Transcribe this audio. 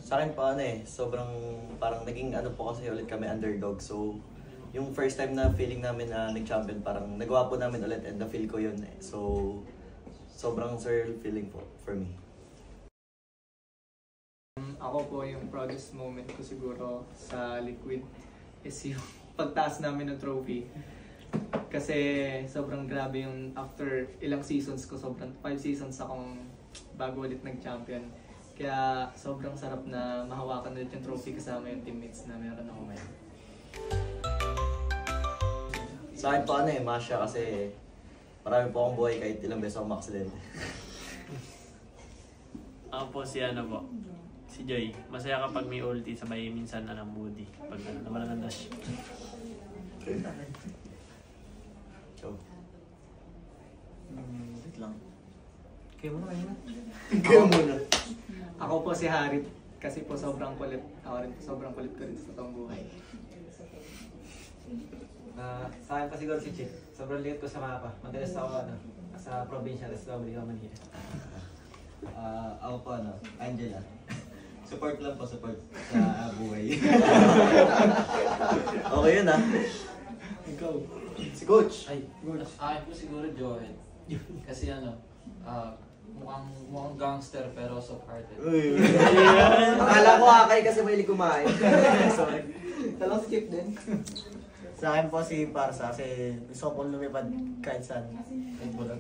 Sa akin pa ano sobrang parang naging ano po kasi ulit kami underdog. So, yung first time na feeling namin na nag-champion, parang nagawa po namin ulit and na-feel ko yun eh. So, sobrang surreal feeling po for me. Ako po yung proudest moment ko siguro sa Liquid is yung pagtaas namin ng trophy. Kasi sobrang grabe yung after ilang seasons ko, sobrang 5 seasons akong bago ulit nag-champion. Kaya sobrang sarap na mahawakan ulit yung trophy kasama yung teammates na meron ako ngayon. Sa akin pa Masya kasi marami po akong buhay kahit ilang beses ako ma-accident. Ako po si Joy. Masaya kapag may ulti sabay minsan moody. Pag nawalan ng dash. Wait lang. Kayo muna. Kayo muna. Ako po si Harit kasi po sobrang kulit. Ako rin po sobrang kulit ko rin sa totoong buhay. Sa akin pa siguro si Chip. Sobrang liit ko sa mapa. Madalas ako sa probinsya, tapos babalik ako Manila. Ako po Angela. Support lang po, support sa buhay. Okay yun Ikaw. Si Coach. Ay, akin po siguro Joel. Kasi mukhang gangster pero soft-hearted. Akala ko akay kasi mahilig kumain. Sorry. Talang si Chip din. Sa akin po si Parsa kasi gusto ko lumipad kahit saan. Kahit bulag.